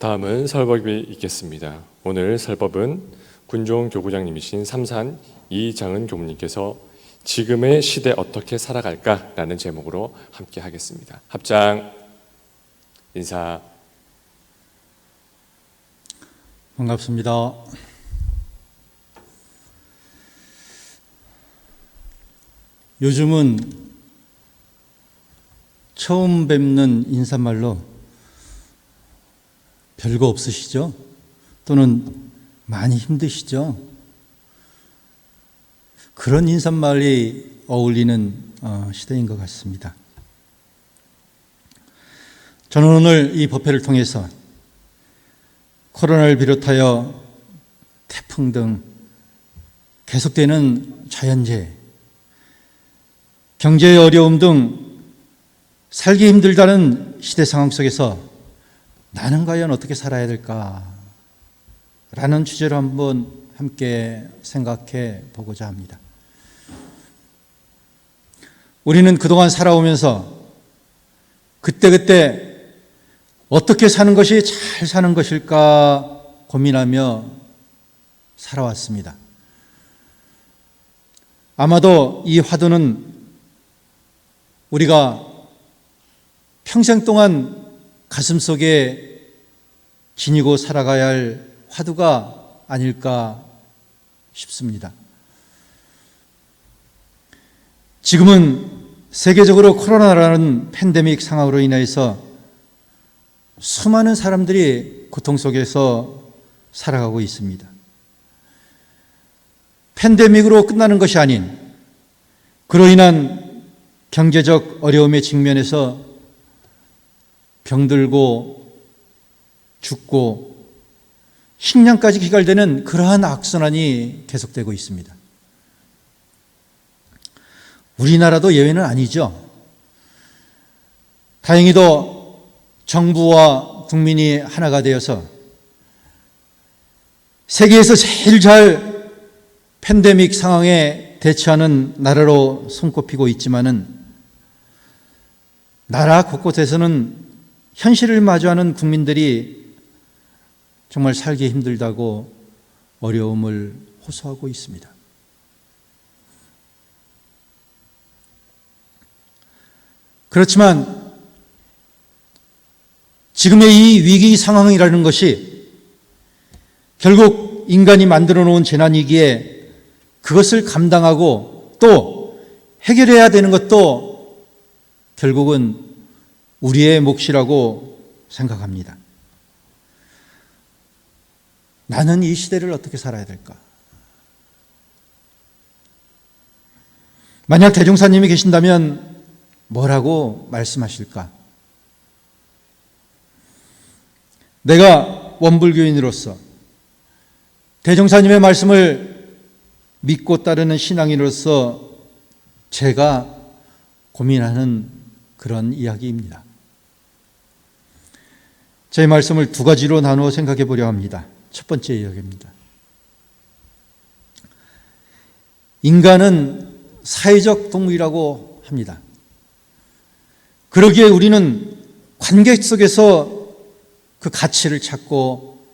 다음은 설법이 있겠습니다. 오늘 설법은 군종 교구장님이신 삼산 이장은 교무님께서 지금의 시대 어떻게 살아갈까라는 제목으로 함께 하겠습니다. 합장 인사. 반갑습니다. 요즘은 처음 뵙는 인사말로 별거 없으시죠? 또는 많이 힘드시죠? 그런 인사말이 어울리는 시대인 것 같습니다. 저는 오늘 이 법회를 통해서 코로나를 비롯하여 태풍 등 계속되는 자연재해, 경제의 어려움 등 살기 힘들다는 시대 상황 속에서 나는 과연 어떻게 살아야 될까? 라는 주제로 한번 함께 생각해 보고자 합니다. 우리는 그동안 살아오면서 그때그때 어떻게 사는 것이 잘 사는 것일까 고민하며 살아왔습니다. 아마도 이 화두는 우리가 평생 동안 가슴속에 지니고 살아가야 할 화두가 아닐까 싶습니다. 지금은 세계적으로 코로나라는 팬데믹 상황으로 인해서 수많은 사람들이 고통 속에서 살아가고 있습니다. 팬데믹으로 끝나는 것이 아닌 그로 인한 경제적 어려움에 직면해서 병들고 죽고 식량까지 기갈되는 그러한 악순환이 계속되고 있습니다. 우리나라도 예외는 아니죠. 다행히도 정부와 국민이 하나가 되어서 세계에서 제일 잘 팬데믹 상황에 대처하는 나라로 손꼽히고 있지만은 나라 곳곳에서는 현실을 마주하는 국민들이 정말 살기 힘들다고 어려움을 호소하고 있습니다. 그렇지만 지금의 이 위기 상황이라는 것이 결국 인간이 만들어 놓은 재난이기에 그것을 감당하고 또 해결해야 되는 것도 결국은 우리의 몫이라고 생각합니다. 나는 이 시대를 어떻게 살아야 될까? 만약 대종사님이 계신다면 뭐라고 말씀하실까? 내가 원불교인으로서 대종사님의 말씀을 믿고 따르는 신앙인으로서 제가 고민하는 그런 이야기입니다. 제 말씀을 두 가지로 나누어 생각해 보려 합니다. 첫 번째 이야기입니다. 인간은 사회적 동물이라고 합니다. 그러기에 우리는 관계 속에서 그 가치를 찾고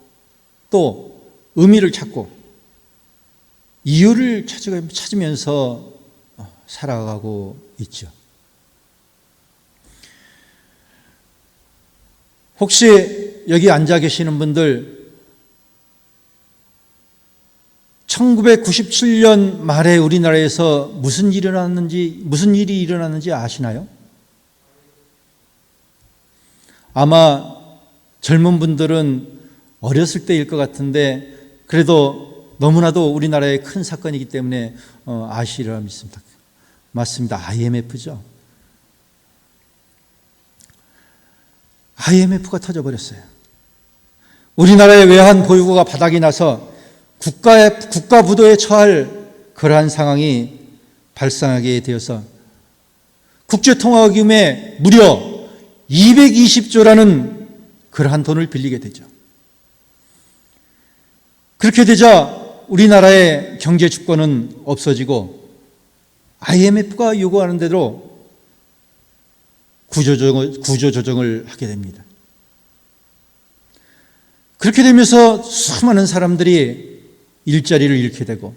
또 의미를 찾고 이유를 찾으면서 살아가고 있죠. 혹시 여기 앉아 계시는 분들 1997년 말에 우리나라에서 무슨 일이 일어났는지 아시나요? 아마 젊은 분들은 어렸을 때일 것 같은데 그래도 너무나도 우리나라의 큰 사건이기 때문에 아시리라 믿습니다. 맞습니다. IMF죠. IMF가 터져버렸어요. 우리나라의 외환 보유고가 바닥이 나서 국가 부도에 처할 그러한 상황이 발생하게 되어서 국제통화기금에 무려 220조라는 그러한 돈을 빌리게 되죠. 그렇게 되자 우리나라의 경제 주권은 없어지고 IMF가 요구하는 대로 구조조정을 하게 됩니다. 그렇게 되면서 수많은 사람들이 일자리를 잃게 되고,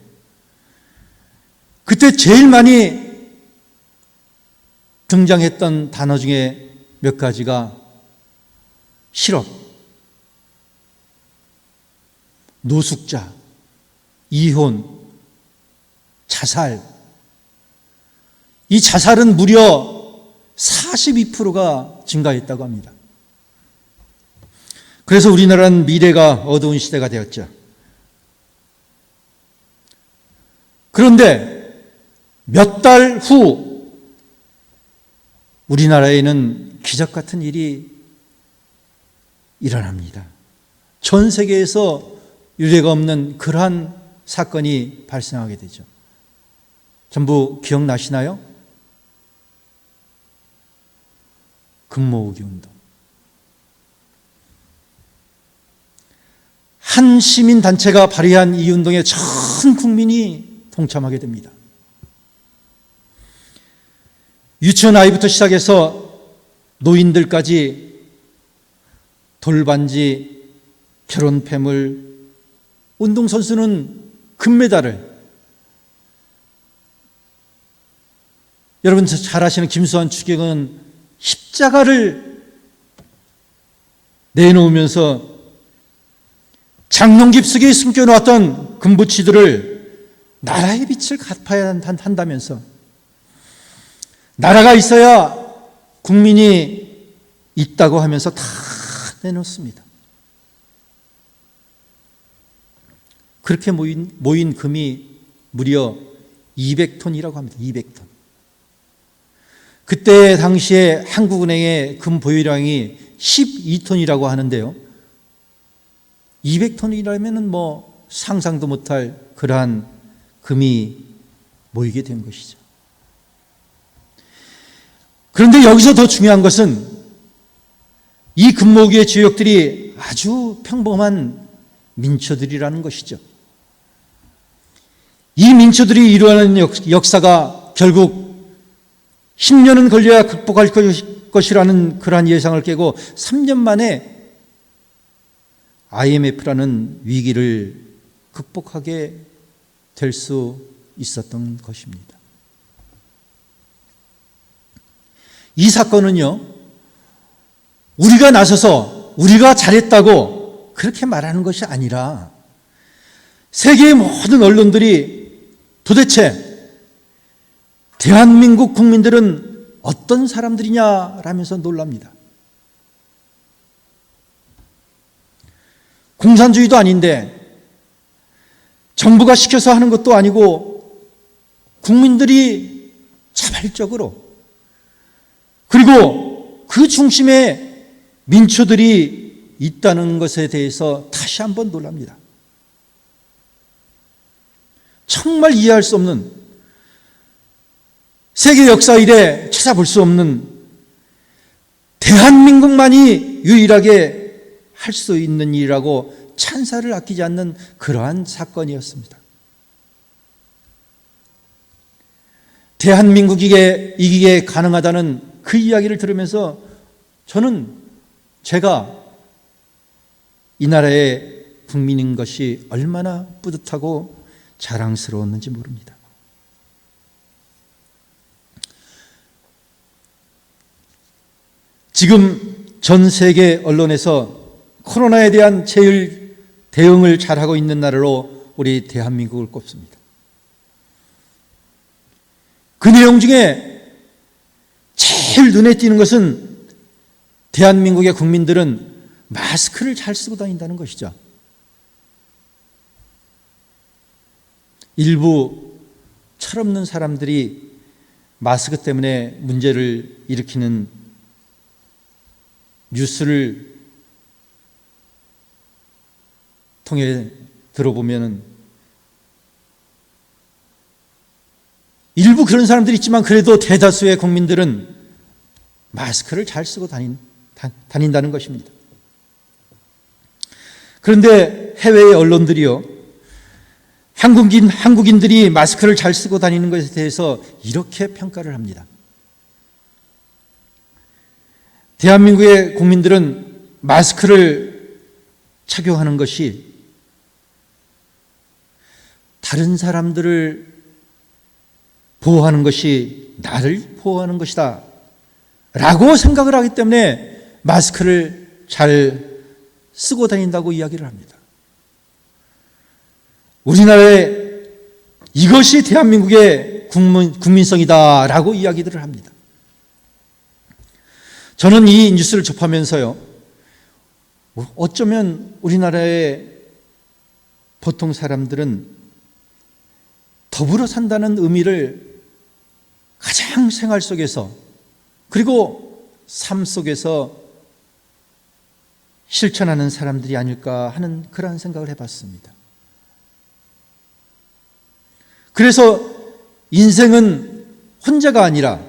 그때 제일 많이 등장했던 단어 중에 몇 가지가 실업, 노숙자, 이혼, 자살. 이 자살은 무려 42%가 증가했다고 합니다. 그래서 우리나라는 미래가 어두운 시대가 되었죠. 그런데 몇 달 후 우리나라에는 기적 같은 일이 일어납니다. 전 세계에서 유례가 없는 그러한 사건이 발생하게 되죠. 전부 기억나시나요? 금모으기 운동. 한 시민단체가 발의한 이 운동에 전 국민이 동참하게 됩니다. 유치원 아이부터 시작해서 노인들까지 돌반지, 결혼 폐물, 운동선수는 금메달을, 여러분 잘 아시는 김수환 추기경은 십자가를 내놓으면서 장롱 깊숙이 숨겨놓았던 금부치들을 나라의 빛을 갚아야 한다면서, 나라가 있어야 국민이 있다고 하면서 다 내놓습니다. 그렇게 모인 금이 무려 200톤이라고 합니다. 200톤. 그때 당시에 한국은행의 금 보유량이 12톤이라고 하는데요. 200톤이라면 뭐 상상도 못할 그러한 금이 모이게 된 것이죠. 그런데 여기서 더 중요한 것은 이 금모으기의 주역들이 아주 평범한 민초들이라는 것이죠. 이 민초들이 이루어가는 역사가 결국 10년은 걸려야 극복할 것이라는 그러한 예상을 깨고 3년 만에 IMF라는 위기를 극복하게 될 수 있었던 것입니다. 이 사건은요, 우리가 나서서 우리가 잘했다고 그렇게 말하는 것이 아니라 세계의 모든 언론들이 도대체 대한민국 국민들은 어떤 사람들이냐라면서 놀랍니다. 공산주의도 아닌데, 정부가 시켜서 하는 것도 아니고, 국민들이 자발적으로, 그리고 그 중심에 민초들이 있다는 것에 대해서 다시 한번 놀랍니다. 정말 이해할 수 없는, 세계 역사 이래 찾아볼 수 없는, 대한민국만이 유일하게 할 수 있는 일이라고 찬사를 아끼지 않는 그러한 사건이었습니다. 대한민국이 이기게 가능하다는 그 이야기를 들으면서 저는 제가 이 나라의 국민인 것이 얼마나 뿌듯하고 자랑스러웠는지 모릅니다. 지금 전 세계 언론에서 코로나에 대한 제일 대응을 잘하고 있는 나라로 우리 대한민국을 꼽습니다. 그 내용 중에 제일 눈에 띄는 것은 대한민국의 국민들은 마스크를 잘 쓰고 다닌다는 것이죠. 일부 철없는 사람들이 마스크 때문에 문제를 일으키는 뉴스를 통해 들어보면 일부 그런 사람들이 있지만 그래도 대다수의 국민들은 마스크를 잘 쓰고 다닌다는 것입니다. 그런데 해외의 언론들이요, 한국인들이 마스크를 잘 쓰고 다니는 것에 대해서 이렇게 평가를 합니다. 대한민국의 국민들은 마스크를 착용하는 것이 다른 사람들을 보호하는 것이 나를 보호하는 것이다 라고 생각을 하기 때문에 마스크를 잘 쓰고 다닌다고 이야기를 합니다. 우리나라에 이것이 대한민국의 국민성이다 라고 이야기들을 합니다. 저는 이 뉴스를 접하면서요, 어쩌면 우리나라의 보통 사람들은 더불어 산다는 의미를 가장 생활 속에서 그리고 삶 속에서 실천하는 사람들이 아닐까 하는 그러한 생각을 해봤습니다. 그래서 인생은 혼자가 아니라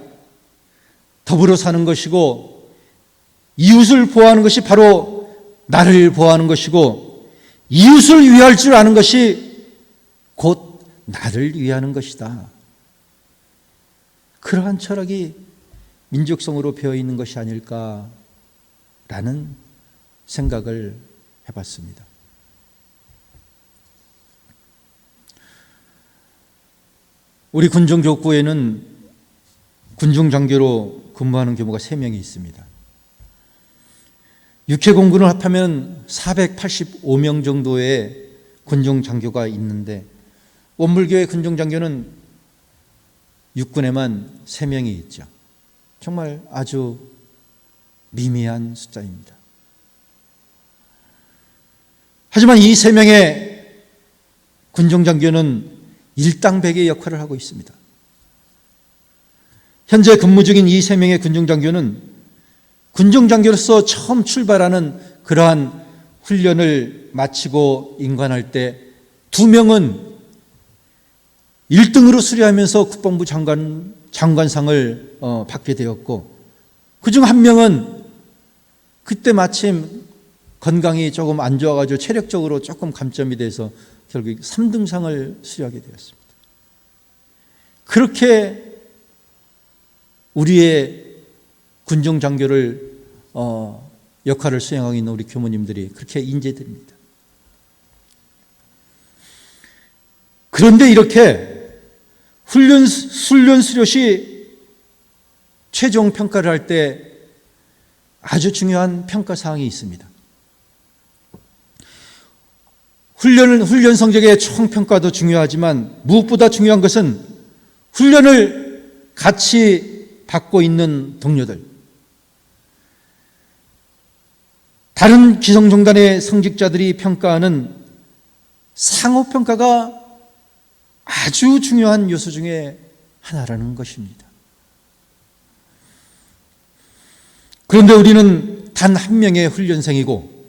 더불어 사는 것이고 이웃을 보호하는 것이 바로 나를 보호하는 것이고 이웃을 위할 줄 아는 것이 곧 나를 위하는 것이다. 그러한 철학이 민족성으로 배어 있는 것이 아닐까라는 생각을 해봤습니다. 우리 군종족구에는 군중장교로 근무하는 교무가 3명이 있습니다. 육해공군을 합하면 485명 정도의 군중장교가 있는데 원불교의 군중장교는 육군에만 3명이 있죠. 정말 아주 미미한 숫자입니다. 하지만 이 3명의 군중장교는 일당백의 역할을 하고 있습니다. 현재 근무 중인 이 3명의 군중장교는 군중장교로서 처음 출발하는 그러한 훈련을 마치고 인관할 때 2명은 1등으로 수료하면서 국방부 장관상을 받게 되었고, 그중 1명은 그때 마침 건강이 조금 안 좋아가지고 체력적으로 조금 감점이 돼서 결국 3등상을 수료하게 되었습니다. 그렇게 우리의 군중장교를 역할을 수행하고 있는 우리 교모님들이 그렇게 인재들입니다. 그런데 이렇게 훈련 수료 시 최종 평가를 할 때 아주 중요한 평가 사항이 있습니다. 훈련 성적의 총평가도 중요하지만 무엇보다 중요한 것은 훈련을 같이 받고 있는 동료들, 다른 기성종단의 성직자들이 평가하는 상호평가가 아주 중요한 요소 중에 하나라는 것입니다. 그런데 우리는 단 1명의 훈련생이고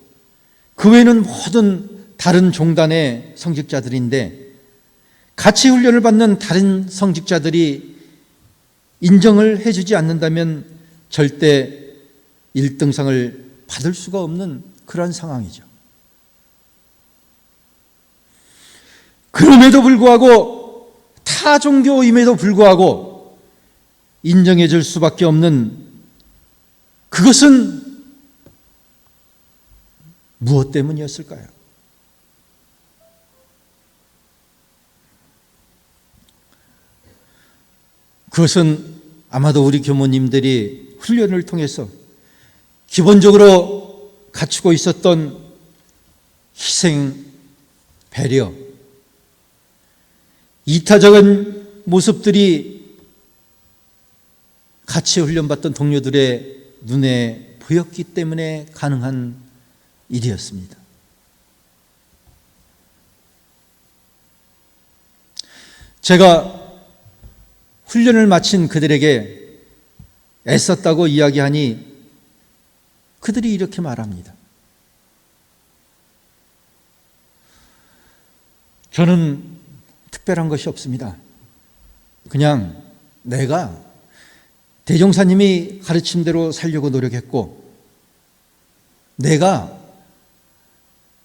그 외에는 모든 다른 종단의 성직자들인데 같이 훈련을 받는 다른 성직자들이 인정을 해주지 않는다면 절대 1등상을 받을 수가 없는 그런 상황이죠. 그럼에도 불구하고 타 종교임에도 불구하고 인정해 줄 수밖에 없는 그것은 무엇 때문이었을까요? 그것은 아마도 우리 교모님들이 훈련을 통해서 기본적으로 갖추고 있었던 희생, 배려, 이타적인 모습들이 같이 훈련받던 동료들의 눈에 보였기 때문에 가능한 일이었습니다. 제가 훈련을 마친 그들에게 애썼다고 이야기하니 그들이 이렇게 말합니다. 저는 특별한 것이 없습니다. 그냥 내가 대종사님이 가르친 대로 살려고 노력했고, 내가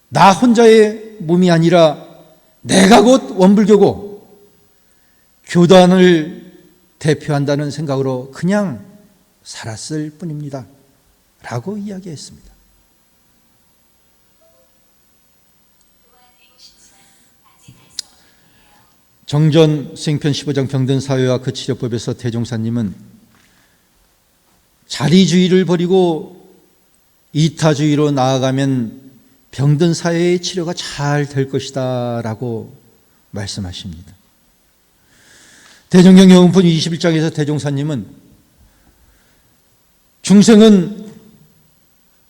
나 혼자의 몸이 아니라 내가 곧 원불교고 교단을 대표한다는 생각으로 그냥 살았을 뿐입니다 라고 이야기했습니다. 정전 수행편 15장 병든사회와 그 치료법에서 대종사님은 자리주의를 버리고 이타주의로 나아가면 병든 사회의 치료가 잘 될 것이다 라고 말씀하십니다. 대종경영훈품 21장에서 대종사님은 중생은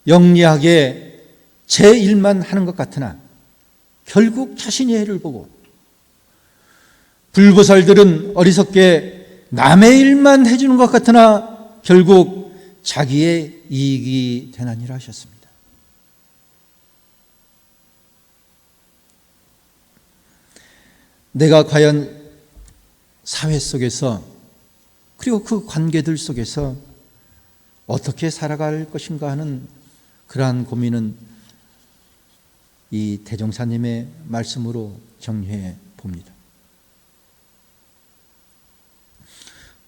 영리하게 제 일만 하는 것 같으나 결국 자신의 해를 보고, 불보살들은 어리석게 남의 일만 해주는 것 같으나 결국 자기의 이익이 되나니라 하셨습니다. 내가 과연 사회 속에서, 그리고 그 관계들 속에서 어떻게 살아갈 것인가 하는 그러한 고민은 이 대종사님의 말씀으로 정리해 봅니다.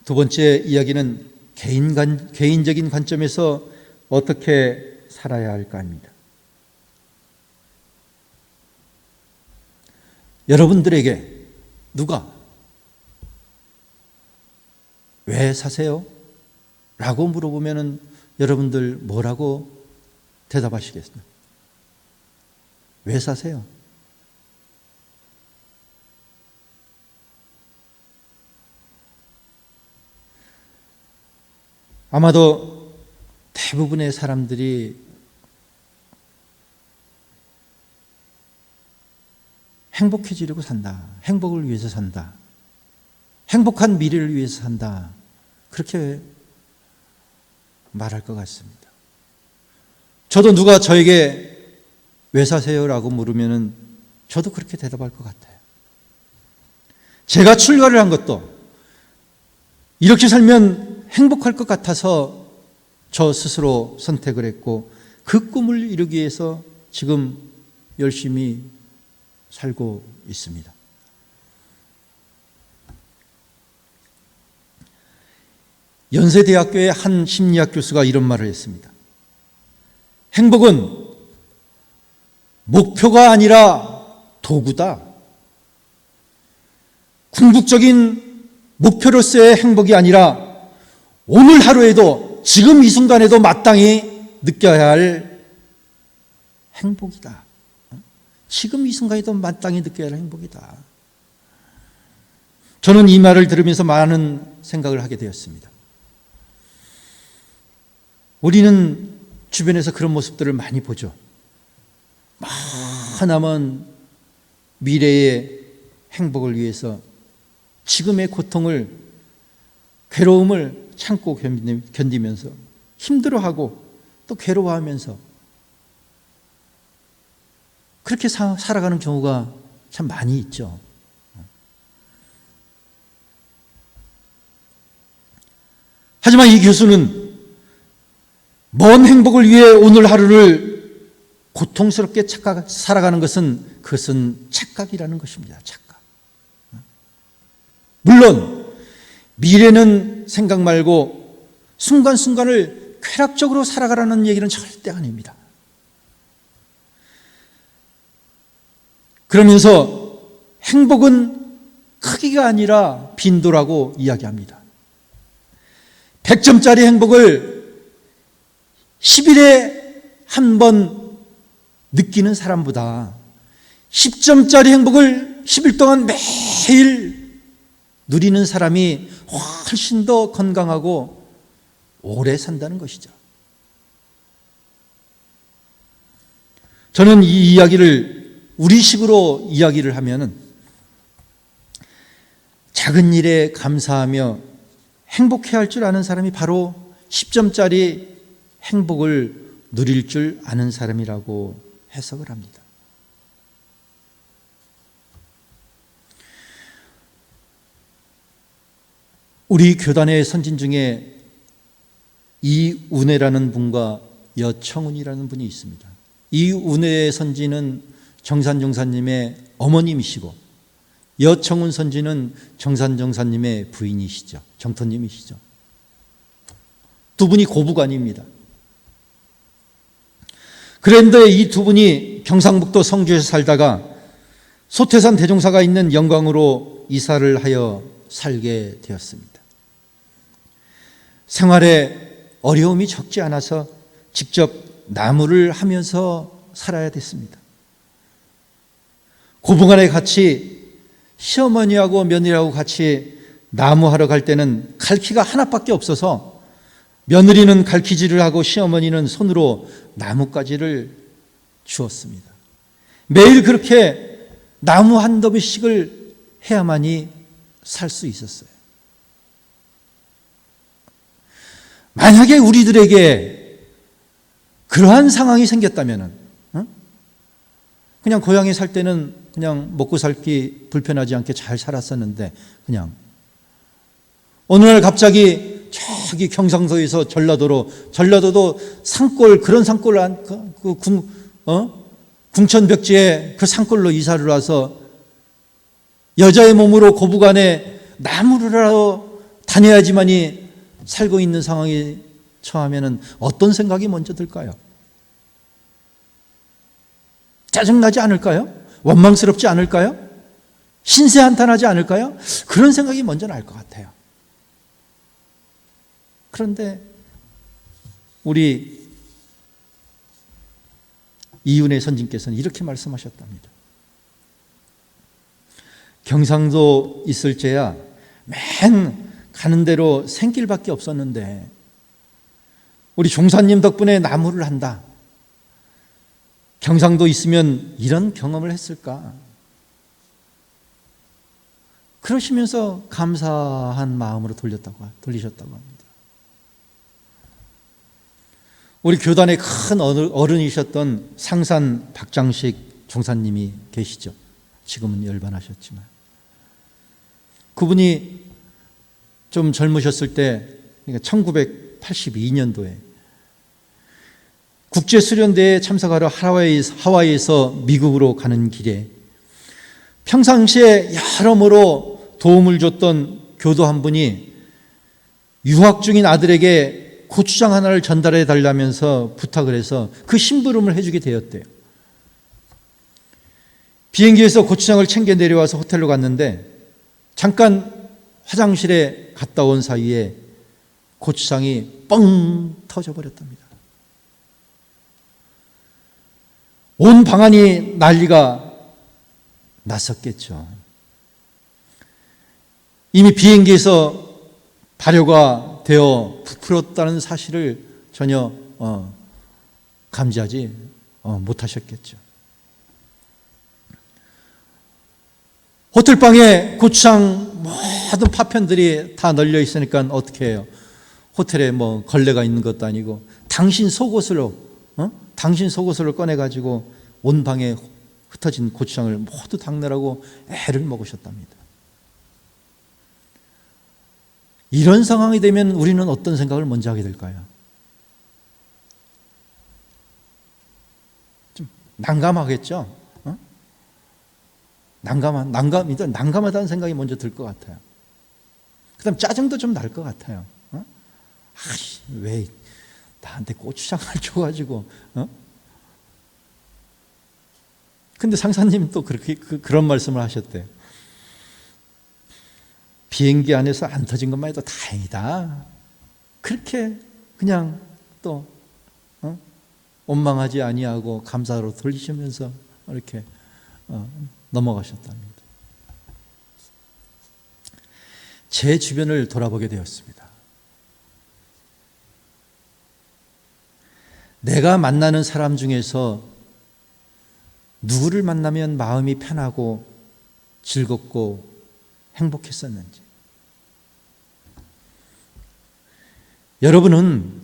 두 번째 이야기는 개인적인 관점에서 어떻게 살아야 할까 합니다. 여러분들에게 누가 왜 사세요? 라고 물어보면 여러분들 뭐라고 대답하시겠어요? 왜 사세요? 아마도 대부분의 사람들이 행복해지려고 산다, 행복을 위해서 산다, 행복한 미래를 위해서 산다, 그렇게 말할 것 같습니다. 저도 누가 저에게 왜 사세요? 라고 물으면 저도 그렇게 대답할 것 같아요. 제가 출가를 한 것도 이렇게 살면 행복할 것 같아서 저 스스로 선택을 했고, 그 꿈을 이루기 위해서 지금 열심히 살고 있습니다. 연세대학교의 한 심리학 교수가 이런 말을 했습니다. 행복은 목표가 아니라 도구다. 궁극적인 목표로서의 행복이 아니라 오늘 하루에도, 지금 이 순간에도 마땅히 느껴야 할 행복이다. 지금 이 순간에도 마땅히 느껴야 할 행복이다. 저는 이 말을 들으면서 많은 생각을 하게 되었습니다. 우리는 주변에서 그런 모습들을 많이 보죠. 하나만 미래의 행복을 위해서 지금의 고통을, 괴로움을 참고 견디면서 힘들어하고 또 괴로워하면서 그렇게 살아가는 경우가 참 많이 있죠. 하지만 이 교수는 먼 행복을 위해 오늘 하루를 고통스럽게 살아가는 것은, 그것은 착각이라는 것입니다. 착각. 물론 미래는 생각 말고 순간순간을 쾌락적으로 살아가라는 얘기는 절대 아닙니다. 그러면서 행복은 크기가 아니라 빈도라고 이야기합니다. 100점짜리 행복을 10일에 한 번 느끼는 사람보다 10점짜리 행복을 10일 동안 매일 누리는 사람이 훨씬 더 건강하고 오래 산다는 것이죠. 저는 이 이야기를 우리식으로 이야기를 하면은 작은 일에 감사하며 행복해야 할 줄 아는 사람이 바로 10점짜리 행복을 누릴 줄 아는 사람이라고 해석을 합니다. 우리 교단의 선진 중에 이운혜라는 분과 여청운이라는 분이 있습니다. 이운혜 선지는 정산정사님의 어머님이시고, 여청운 선지는 정산정사님의 부인이시죠. 정토님이시죠. 두 분이 고부관입니다. 그런데 이 두 분이 경상북도 성주에서 살다가 소태산 대종사가 있는 영광으로 이사를 하여 살게 되었습니다. 생활에 어려움이 적지 않아서 직접 나무를 하면서 살아야 됐습니다. 고부간에 같이 시어머니하고 며느리하고 같이 나무하러 갈 때는 갈퀴가 하나밖에 없어서 며느리는 갈퀴질을 하고 시어머니는 손으로 나뭇가지를 주었습니다. 매일 그렇게 나무 한 더미씩을 해야만이 살 수 있었어요. 만약에 우리들에게 그러한 상황이 생겼다면, 그냥 고향에 살 때는 그냥 먹고 살기 불편하지 않게 잘 살았었는데, 그냥 어느 날 갑자기 저기 경상도에서 전라도도 산골, 그런 산골 궁천벽지에 그 산골로 이사를 와서 여자의 몸으로 고부간에 나무를 하러 다녀야지만이 살고 있는 상황에 처하면 어떤 생각이 먼저 들까요? 짜증나지 않을까요? 원망스럽지 않을까요? 신세한탄하지 않을까요? 그런 생각이 먼저 날 것 같아요. 그런데 우리 이윤혜 선진께서는 이렇게 말씀하셨답니다. 경상도 있을 때야 맨 가는 대로 생길밖에 없었는데 우리 종사님 덕분에 나무를 한다. 경상도 있으면 이런 경험을 했을까? 그러시면서 감사한 마음으로 돌리셨다고 합니다. 우리 교단의 큰 어른이셨던 상산 박장식 종사님이 계시죠. 지금은 열반하셨지만 그분이 좀 젊으셨을 때, 그러니까 1982년도에 국제수련대에 참석하러 하와이에서 미국으로 가는 길에 평상시에 여러모로 도움을 줬던 교도 한 분이 유학 중인 아들에게 고추장 하나를 전달해 달라면서 부탁을 해서 그 심부름을 해주게 되었대요. 비행기에서 고추장을 챙겨 내려와서 호텔로 갔는데 잠깐 화장실에 갔다 온 사이에 고추장이 뻥 터져버렸답니다. 온 방안이 난리가 났었겠죠. 이미 비행기에서 발효가 되어 부풀었다는 사실을 전혀 감지하지 못하셨겠죠. 호텔방에 고추장 모든 파편들이 다 널려 있으니까 어떻게 해요? 호텔에 뭐 걸레가 있는 것도 아니고 당신 속옷으로 꺼내가지고 온 방에 흩어진 고추장을 모두 닦느라고 애를 먹으셨답니다. 이런 상황이 되면 우리는 어떤 생각을 먼저 하게 될까요? 좀 난감하겠죠? 난감하다는 생각이 먼저 들 것 같아요. 그 다음 짜증도 좀 날 것 같아요. 왜 나한테 고추장을 줘가지고, 근데 상사님 또 그렇게, 그런 말씀을 하셨대요. 비행기 안에서 안 터진 것만 해도 다행이다. 그렇게 그냥 또, 원망하지 아니하고 감사로 돌리시면서 이렇게, 넘어가셨답니다. 제 주변을 돌아보게 되었습니다. 내가 만나는 사람 중에서 누구를 만나면 마음이 편하고 즐겁고 행복했었는지. 여러분은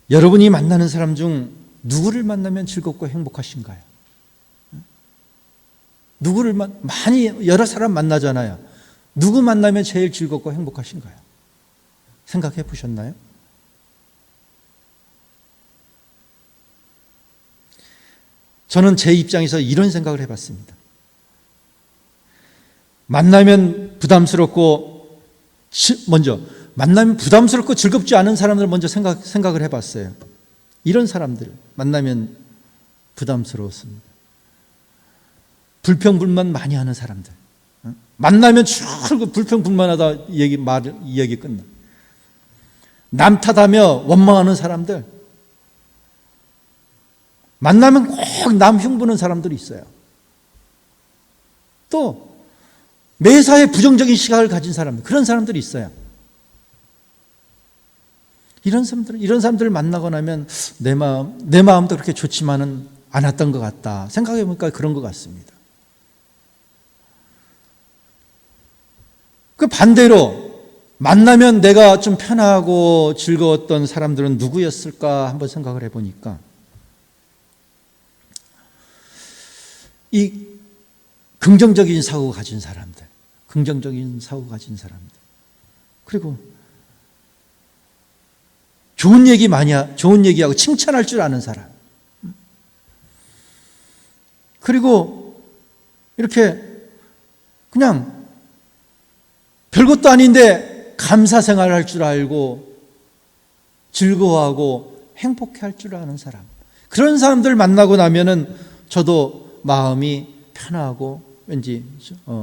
여러분이 만나는 사람 중 누구를 만나면 즐겁고 행복하신가요? 누구를 많이 여러 사람 만나잖아요. 누구 만나면 제일 즐겁고 행복하신가요? 생각해 보셨나요? 저는 제 입장에서 이런 생각을 해봤습니다. 만나면 부담스럽고 즐겁지 않은 사람들 먼저 생각을 해봤어요. 이런 사람들 만나면 부담스러웠습니다. 불평불만 많이 하는 사람들, 만나면 출고 불평불만하다 이야기 끝나. 남 탓하며 원망하는 사람들, 만나면 꼭 남 흉보는 사람들이 있어요. 또 매사에 부정적인 시각을 가진 사람들, 그런 사람들이 있어요. 이런 사람들을 만나고 나면 내 마음도 그렇게 좋지만은 않았던 것 같다. 생각해 보니까 그런 것 같습니다. 그 반대로 만나면 내가 좀 편하고 즐거웠던 사람들은 누구였을까 한번 생각을 해보니까 이 긍정적인 사고 가진 사람들, 그리고 좋은 얘기하고 칭찬할 줄 아는 사람, 그리고 이렇게 그냥 별것도 아닌데 감사 생활을 할 줄 알고 즐거워하고 행복해할 줄 아는 사람, 그런 사람들 만나고 나면은 저도 마음이 편하고 왠지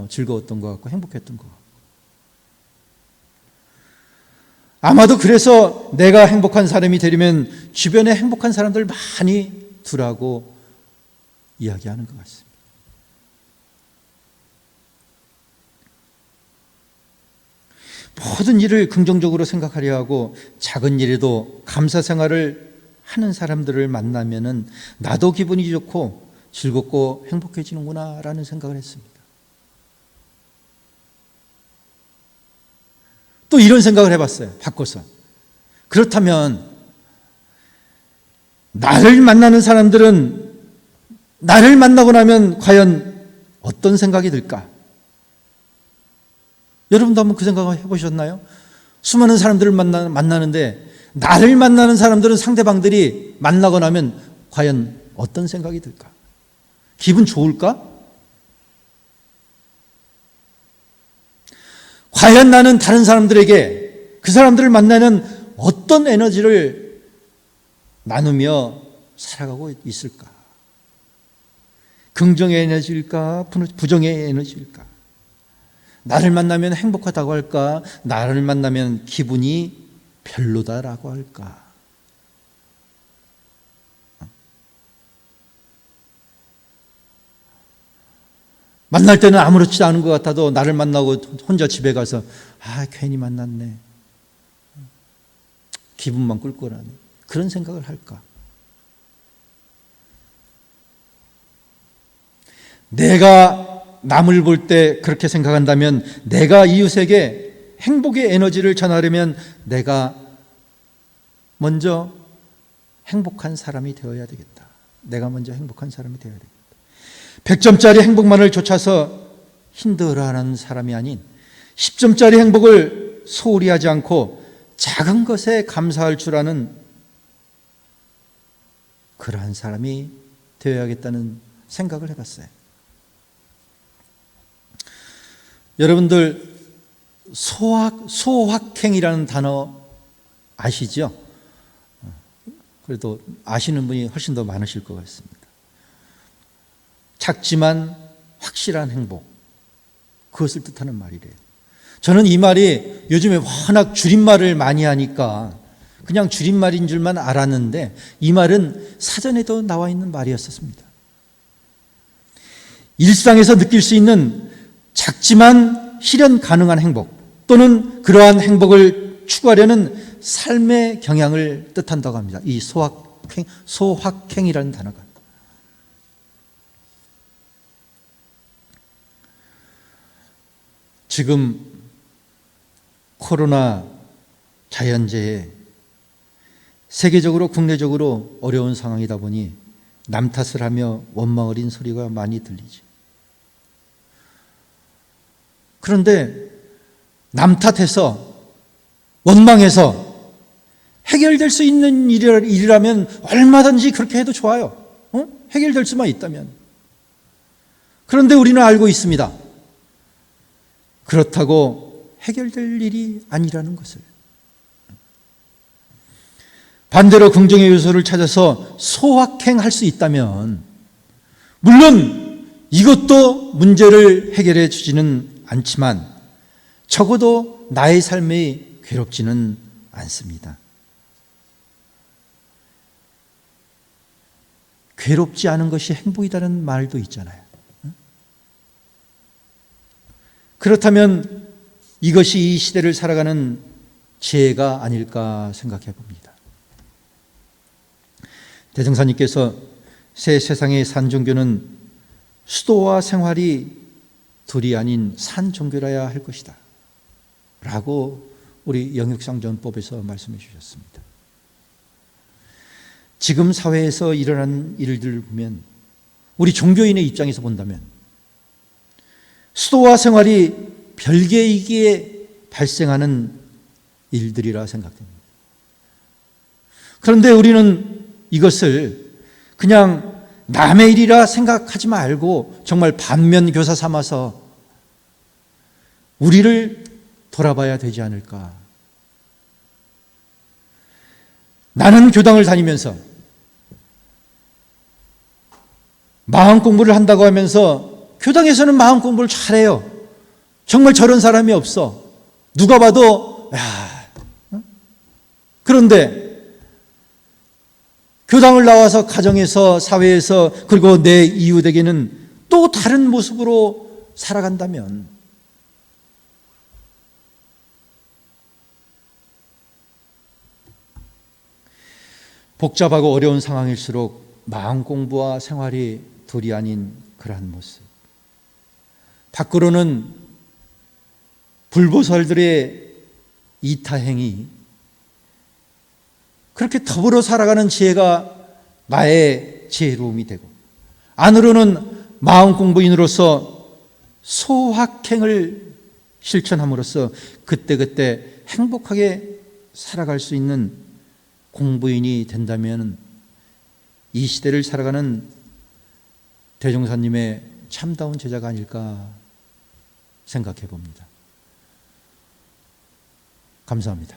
즐거웠던 것 같고 행복했던 것 같고, 아마도 그래서 내가 행복한 사람이 되려면 주변에 행복한 사람들 많이 두라고 이야기하는 것 같습니다. 모든 일을 긍정적으로 생각하려 하고 작은 일에도 감사 생활을 하는 사람들을 만나면은 나도 기분이 좋고 즐겁고 행복해지는구나 라는 생각을 했습니다. 또 이런 생각을 해봤어요. 바꿔서. 그렇다면 나를 만나는 사람들은 나를 만나고 나면 과연 어떤 생각이 들까? 여러분도 한번 그 생각을 해보셨나요? 수많은 사람들을 만나는데 나를 만나는 사람들은 상대방들이 만나고 나면 과연 어떤 생각이 들까? 기분 좋을까? 과연 나는 다른 사람들에게 그 사람들을 만나는 어떤 에너지를 나누며 살아가고 있을까? 긍정의 에너지일까? 부정의 에너지일까? 나를 만나면 행복하다고 할까? 나를 만나면 기분이 별로다라고 할까? 만날 때는 아무렇지도 않은 것 같아도 나를 만나고 혼자 집에 가서 괜히 만났네, 기분만 꿀꿀하네, 그런 생각을 할까? 내가 남을 볼 때 그렇게 생각한다면 내가 이웃에게 행복의 에너지를 전하려면 내가 먼저 행복한 사람이 되어야 되겠다. 내가 먼저 행복한 사람이 되어야 되겠다. 100점짜리 행복만을 좇아서 힘들어하는 사람이 아닌 10점짜리 행복을 소홀히 하지 않고 작은 것에 감사할 줄 아는 그러한 사람이 되어야겠다는 생각을 해봤어요. 여러분들 소확행이라는 단어 아시죠? 그래도 아시는 분이 훨씬 더 많으실 것 같습니다. 작지만 확실한 행복, 그것을 뜻하는 말이래요. 저는 이 말이 요즘에 워낙 줄임말을 많이 하니까 그냥 줄임말인 줄만 알았는데 이 말은 사전에도 나와 있는 말이었습니다. 일상에서 느낄 수 있는 작지만 실현 가능한 행복 또는 그러한 행복을 추구하려는 삶의 경향을 뜻한다고 합니다. 이 소확행이라는 단어가. 지금 코로나 자연재해 세계적으로 국내적으로 어려운 상황이다 보니 남 탓을 하며 원망 어린 소리가 많이 들리지. 그런데 남 탓해서 원망해서 해결될 수 있는 일이라면 얼마든지 그렇게 해도 좋아요. 해결될 수만 있다면. 그런데 우리는 알고 있습니다. 그렇다고 해결될 일이 아니라는 것을. 반대로 긍정의 요소를 찾아서 소확행할 수 있다면 물론 이것도 문제를 해결해 주지는 않지만 적어도 나의 삶이 괴롭지는 않습니다. 괴롭지 않은 것이 행복이라는 말도 있잖아요. 그렇다면 이것이 이 시대를 살아가는 지혜가 아닐까 생각해 봅니다. 대종사님께서 새 세상의 산 종교는 수도와 생활이 둘이 아닌 산 종교라야 할 것이다 라고 우리 영육상전법에서 말씀해 주셨습니다. 지금 사회에서 일어나는 일들을 보면 우리 종교인의 입장에서 본다면 수도와 생활이 별개이기에 발생하는 일들이라 생각됩니다. 그런데 우리는 이것을 그냥 남의 일이라 생각하지 말고 정말 반면교사 삼아서 우리를 돌아봐야 되지 않을까. 나는 교당을 다니면서 마음 공부를 한다고 하면서 교당에서는 마음 공부를 잘해요. 정말 저런 사람이 없어. 누가 봐도 그런데 교당을 나와서 가정에서 사회에서 그리고 내 이웃에게는 또 다른 모습으로 살아간다면 복잡하고 어려운 상황일수록 마음 공부와 생활이 둘이 아닌 그러한 모습. 밖으로는 불보살들의 이타행이 그렇게 더불어 살아가는 지혜가 나의 지혜로움이 되고 안으로는 마음 공부인으로서 소확행을 실천함으로써 그때그때 행복하게 살아갈 수 있는 공부인이 된다면 이 시대를 살아가는 대종사님의 참다운 제자가 아닐까 생각해 봅니다. 감사합니다.